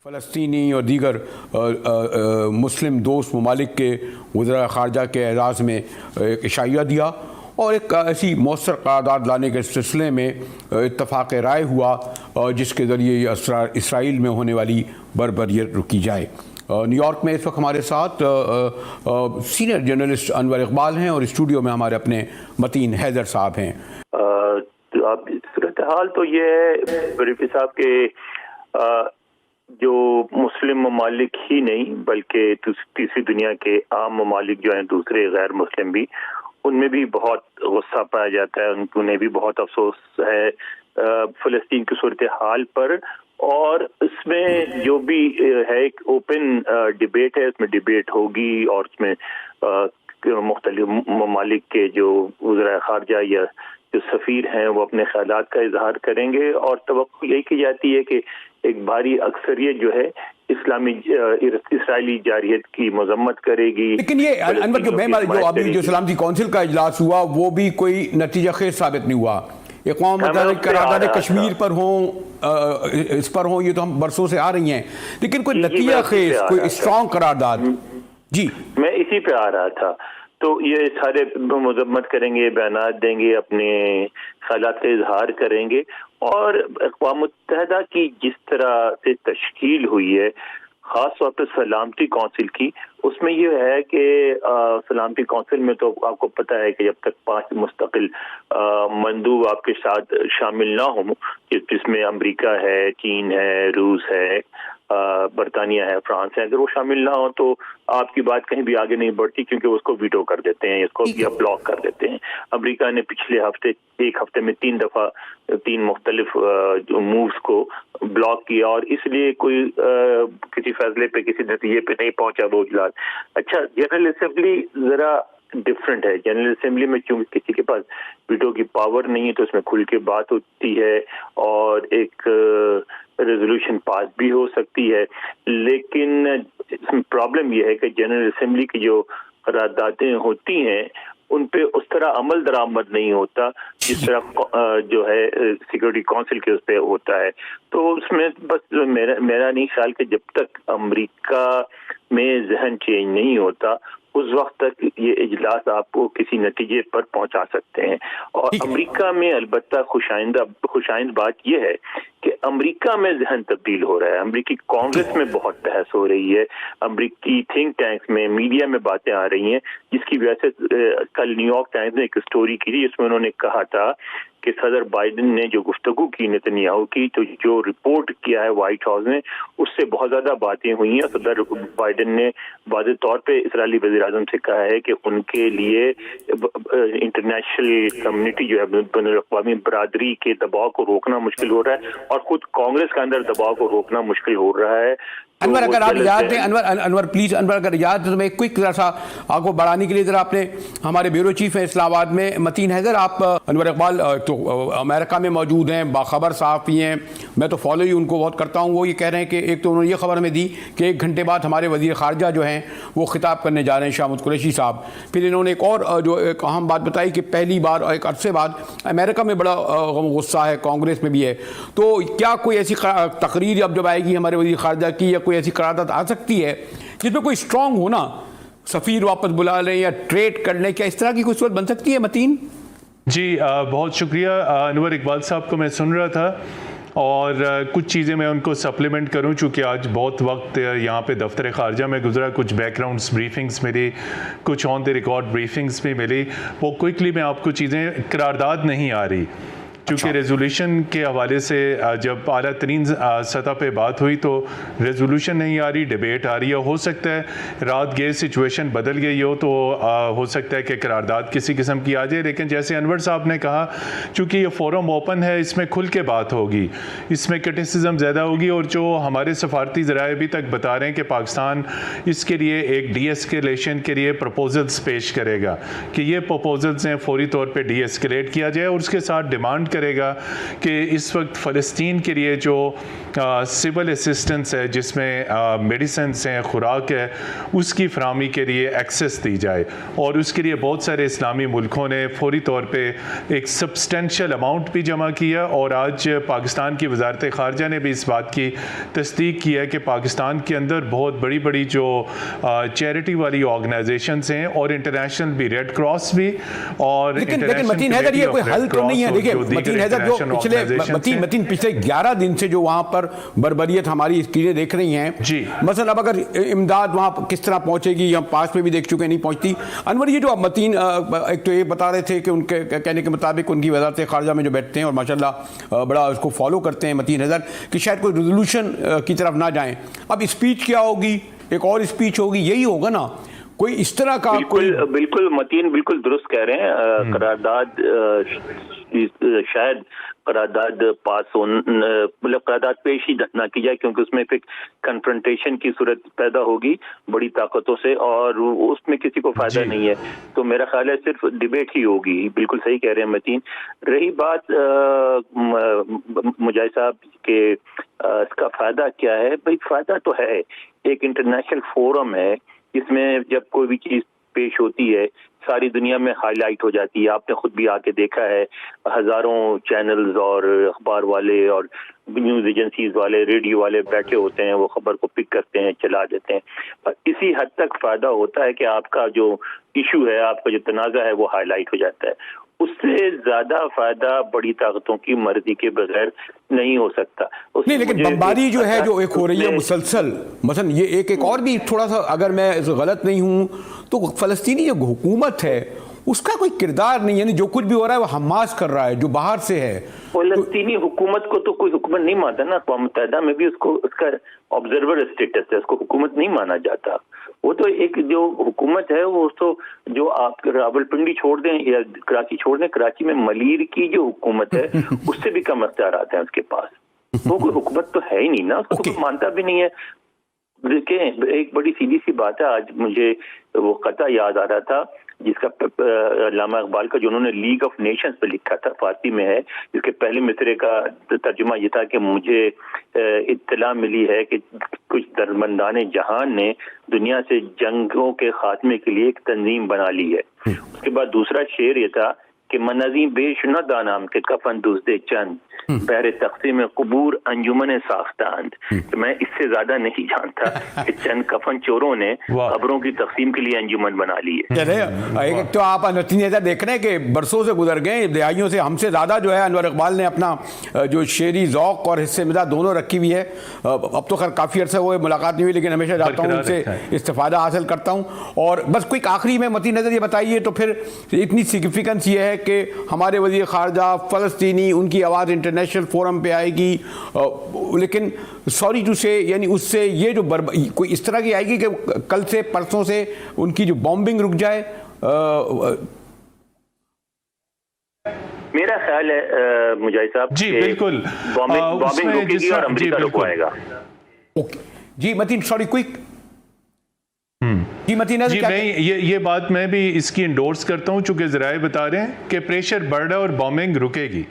فلسطینی اور دیگر مسلم دوست ممالک کے وزراء خارجہ کے اعزاز میں ایک عشائیہ دیا اور ایک ایسی مؤثر قرارداد لانے کے سلسلے میں اتفاق رائے ہوا جس کے ذریعے یہ اسرائیل میں ہونے والی بربریت رکی جائے۔ نیو یارک میں اس وقت ہمارے ساتھ سینئر جرنلسٹ انور اقبال ہیں اور اسٹوڈیو میں ہمارے اپنے متین حیدر صاحب ہیں۔ صورتحال تو یہ ہے بریفی صاحب کے جو مسلم ممالک ہی نہیں بلکہ تیسری دنیا کے عام ممالک جو ہیں دوسرے غیر مسلم بھی، ان میں بھی بہت غصہ پایا جاتا ہے، انہیں بھی بہت افسوس ہے فلسطین کی صورتحال پر، اور اس میں جو بھی ہے ایک اوپن ڈیبیٹ ہے، اس میں ڈیبیٹ ہوگی اور اس میں مختلف ممالک کے جو وزراء خارجہ یا جو سفیر ہیں وہ اپنے خیالات کا اظہار کریں گے، اور توقع یہی کی جاتی ہے کہ ایک بھاری اکثریت جو ہے اسرائیلی جارحیت کی مذمت کرے گی۔ لیکن یہ انور جو ابھی جو سلامتی کونسل کا اجلاس ہوا وہ بھی کوئی نتیجہ خیز ثابت نہیں ہوا۔ اقوام متحدہ کی قرارداد کشمیر پر ہوں، اس پر ہوں، یہ تو ہم برسوں سے آ رہی ہیں، لیکن کوئی نتیجہ خیز کوئی اسٹرانگ قرارداد۔ جی میں اسی پہ آ رہا تھا، تو یہ سارے مذمت کریں گے، بیانات دیں گے، اپنے خیالات کا اظہار کریں گے، اور اقوام متحدہ کی جس طرح سے تشکیل ہوئی ہے خاص طور پہ سلامتی کونسل کی، اس میں یہ ہے کہ سلامتی کونسل میں تو آپ کو پتہ ہے کہ جب تک 5 مستقل مندوب آپ کے ساتھ شامل نہ ہوں، جس میں امریکہ ہے، چین ہے، روس ہے، برطانیہ ہے، فرانس ہے، اگر وہ شامل نہ ہوں تو آپ کی بات کہیں بھی آگے نہیں بڑھتی، کیونکہ اس کو ویٹو کر دیتے ہیں، اس کو یا بلاک کر دیتے ہیں۔ امریکہ نے پچھلے ایک ہفتے میں 3 دفعہ 3 مختلف مووز کو بلاک کیا، اور اس لیے کوئی کسی فیصلے پہ کسی نتیجے پہ نہیں پہنچا وہ اجلاس۔ اچھا، جنرل اسمبلی ذرا ڈفرنٹ ہے۔ جنرل اسمبلی میں چونکہ کسی کے پاس ویٹو کی پاور نہیں ہے تو اس میں کھل کے بات ہوتی ہے اور ایک ریزولوشن پاس بھی ہو سکتی ہے، لیکن اس میں پرابلم یہ ہے کہ جنرل اسمبلی کی جو قراردادیں ہوتی ہیں ان پہ اس طرح عمل درآمد نہیں ہوتا جس طرح جو ہے سیکورٹی کونسل کے اس پہ ہوتا ہے۔ تو اس میں بس میرا نہیں خیال کہ جب تک امریکہ میں ذہن چینج نہیں ہوتا اس وقت تک یہ اجلاس آپ کو کسی نتیجے پر پہنچا سکتے ہیں۔ اور امریکہ میں البتہ خوشائند بات یہ ہے کہ امریکہ میں ذہن تبدیل ہو رہا ہے، امریکی کانگریس میں بہت بحث ہو رہی ہے، امریکی تھنک ٹینکس میں، میڈیا میں باتیں آ رہی ہیں، جس کی وجہ سے کل نیو یارک ٹائمز نے ایک اسٹوری کی تھی جس میں انہوں نے کہا تھا کہ صدر بائیڈن نے جو گفتگو کی نتنیاہو کی، تو جو رپورٹ کیا ہے وائٹ ہاؤس نے اس سے بہت زیادہ باتیں ہوئی ہیں۔ صدر بائیڈن نے واضح طور پہ اسرائیلی وزیر اعظم سے کہا ہے کہ ان کے لیے انٹرنیشنل کمیونٹی جو ہے بین الاقوامی برادری کے دباؤ کو روکنا مشکل ہو رہا ہے، اور خود کانگریس کے اندر دباؤ کو روکنا مشکل ہو رہا ہے۔ انور اگر آپ یاد دیں، انور پلیز، انور اگر یاد دیں تو میں کوئک ذرا سا آپ کو بڑھانے کے لیے ذرا اپنے ہمارے بیورو چیف ہیں اسلام آباد میں متین حیدر، آپ انور اقبال تو امریکہ میں موجود ہیں، باخبر صحافی ہیں، میں تو فالو ہی ان کو بہت کرتا ہوں۔ وہ یہ کہہ رہے ہیں کہ ایک تو انہوں نے یہ خبر ہمیں دی کہ 1 گھنٹے بعد ہمارے وزیر خارجہ جو ہیں وہ خطاب کرنے جا رہے ہیں، شاہ محمود قریشی صاحب۔ پھر انہوں نے ایک اور جو ایک اہم بات بتائی کہ پہلی بار ایک عرصے بعد امریکہ میں بڑا غصہ ہے، کانگریس میں بھی ہے، تو کیا کوئی ایسی تقریر اب جب آئے گی ہمارے وزیر خارجہ کی یا کوئی ایسی قرارداد آ سکتی ہے جس میں کوئی اسٹرانگ ہو نا، سفیر واپس بلا لیں یا ٹریڈ کر لیں، کیا اس طرح کی کوئی صورت بن سکتی ہے متین؟ جی بہت شکریہ انور اقبال صاحب کو میں سن رہا تھا، اور کچھ چیزیں میں ان کو سپلیمنٹ کروں چونکہ آج بہت وقت یہاں پہ دفتر خارجہ میں گزرا، کچھ بیک گراؤنڈس بریفنگز ملی، کچھ آن دی ریکارڈ بریفنگز بھی ملی، وہ کوئکلی میں آپ کو چیزیں، قرارداد نہیں آ رہی کیونکہ ریزولوشن کے حوالے سے جب اعلیٰ ترین سطح پہ بات ہوئی تو ریزولوشن نہیں آ رہی، ڈیبیٹ آ رہی ہے۔ ہو سکتا ہے رات گئے سچویشن بدل گئی ہو تو ہو سکتا ہے کہ قرارداد کسی قسم کی آ جائے، لیکن جیسے انور صاحب نے کہا چونکہ یہ فورم اوپن ہے، اس میں کھل کے بات ہوگی، اس میں کرٹیسزم زیادہ ہوگی، اور جو ہمارے سفارتی ذرائع ابھی تک بتا رہے ہیں کہ پاکستان اس کے لیے ایک ڈی ایسکیلیشن کے لیے پروپوزلز پیش کرے گا کہ یہ پروپوزلز ہیں فوری طور پہ ڈی ایسکیلیٹ کیا جائے، اور اس کے ساتھ ڈیمانڈ کرے گا کہ اس وقت فلسطین کے لیے جو سول اسسٹنس ہے، جس میں میڈیسنس ہیں، خوراک ہے، اس کی فراہمی کے لیے ایکسیس دی جائے. اور اس کے لیے بہت سارے اسلامی ملکوں نے فوری طور پہ ایک سبسٹینشیل اماؤنٹ بھی جمع کیا، اور آج پاکستان کی وزارت خارجہ نے بھی اس بات کی تصدیق کی ہے کہ پاکستان کے اندر بہت بڑی بڑی جو چیریٹی والی آرگنائزیشنز ہیں، اور انٹرنیشنل بھی، ریڈ کراس بھی، اور لیکن متین حیدر یہ کوئی حل تو نہیں ہے. دیکھیں متین حیدر جو متین پچھلے 11 دن سے جو وہاں پر بربریت ہماری اسکرینیں دیکھ رہی ہیں، مثلا اب اگر امداد وہاں کس طرح پہنچے گی، ہم پاس میں بھی دیکھ چکے نہیں پہنچتی. انور یہ جو اب متین ایک تو یہ بتا رہے تھے کہ ان کے کہنے کے مطابق ان کی وزارت خارجہ میں جو بیٹھتے ہیں اور ماشاءاللہ بڑا اس کو فالو کرتے ہیں متین حیدر، کہ شاید کوئی ریزولوشن کی طرف نہ جائیں. اب اسپیچ کیا ہوگی؟ ایک اور اسپیچ ہوگی، یہی ہوگا نا کوئی اس طرح کا؟ بالکل متین بالکل درست کہہ رہے ہیں. قرارداد شاید قرارداد پاس مطلب قرارداد پیش ہی نہ کی جائے، کیونکہ اس میں پھر کنفرنٹیشن کی صورت پیدا ہوگی بڑی طاقتوں سے، اور اس میں کسی کو فائدہ نہیں ہے. تو میرا خیال ہے صرف ڈیبیٹ ہی ہوگی. بالکل صحیح کہہ رہے ہیں متین. رہی بات مجاہد صاحب کہ اس کا فائدہ کیا ہے، بھائی فائدہ تو ہے. ایک انٹرنیشنل فورم ہے، اس میں جب کوئی بھی چیز پیش ہوتی ہے ساری دنیا میں ہائی لائٹ ہو جاتی ہے. آپ نے خود بھی آ کے دیکھا ہے، ہزاروں چینلز اور اخبار والے اور نیوز ایجنسیز والے، ریڈیو والے بیٹھے ہوتے ہیں، وہ خبر کو پک کرتے ہیں، چلا دیتے ہیں. اسی حد تک فائدہ ہوتا ہے کہ آپ کا جو ایشو ہے، آپ کا جو تنازع ہے، وہ ہائی لائٹ ہو جاتا ہے. اس سے زیادہ فائدہ بڑی طاقتوں کی مرضی کے بغیر نہیں ہو سکتا. نہیں لیکن بمباری جو ہے جو ایک ہو رہی ہے مسلسل، مثلا یہ ایک اور بھی تھوڑا سا اگر میں غلط نہیں ہوں تو فلسطینی جو حکومت ہے اس کا کوئی کردار نہیں ہے، یعنی جو کچھ بھی ہو رہا ہے وہ حماس کر رہا ہے جو باہر سے ہے. فلسطینی حکومت کو تو کوئی حکومت نہیں مانتا نا. اقوام متحدہ میں بھی اس کا آبزرور اسٹیٹس ہے، اس کو حکومت نہیں مانا جاتا. وہ تو ایک جو حکومت ہے وہ تو جو آپ راولپنڈی چھوڑ دیں یا کراچی چھوڑ دیں، کراچی میں ملیر کی جو حکومت ہے اس سے بھی کم اختیارات ہیں اس کے پاس. وہ کوئی حکومت تو ہے ہی نہیں نا، اس کو تو مانتا بھی نہیں ہے. دیکھیں ایک بڑی سیدھی سی بات ہے، آج مجھے وہ قطع یاد آ رہا تھا جس کا علامہ اقبال کا جو انہوں نے لیگ آف نیشنز پہ لکھا تھا، فارسی میں ہے، جس کے پہلے مصرے کا ترجمہ یہ تھا کہ مجھے اطلاع ملی ہے کہ کچھ درمندان جہان نے دنیا سے جنگوں کے خاتمے کے لیے ایک تنظیم بنا لی ہے. اس کے بعد دوسرا شعر یہ تھا کہ منظیم بیش نہ دانام کے کفن دوسدے چند بہر تقسیم قبور انجمن ساختاند. میں اس سے زیادہ نہیں جانتا کہ چند کفن چوروں نے قبروں کی تقسیم کے لیے انجمن بنا لی ہے. ایک تو آپ نتیجہ دیکھ رہے ہیں کہ برسوں سے گزر گئے، دہائیوں سے، ہم سے زیادہ جو ہے انور اقبال نے اپنا جو شعری ذوق اور حصے مزاج دونوں رکھی ہوئی ہے. اب تو خیر کافی عرصہ ہوئے ملاقات نہیں ہوئی، لیکن ہمیشہ جاتا ہوں ان سے استفادہ حاصل کرتا ہوں. اور بس کوئی آخری میں متین نظر یہ بتائیے تو پھر اتنی سگنیفیکنس یہ ہے کہ ہمارے وزیر خارجہ فلسطینی، ان کی آواز انٹرنیشنل فورم پہ آئے گی، لیکن سوری ٹو سے یعنی اس سے یہ جو کوئی اس طرح کی آئے گی کہ کل سے پرسوں سے ان کی جو بامبنگ رک جائے. میرا خیال ہے مجاہد صاحب جی بالکل بامبنگ رکے گی اور امریکہ رکوائے گا. جی متین سوری کوئک. جی میں یہ بات میں بھی اس کی انڈورس کرتا ہوں، چونکہ ذرائع بتا رہے ہیں کہ پریشر بڑھ رہا ہے اور بامبنگ رکے گی.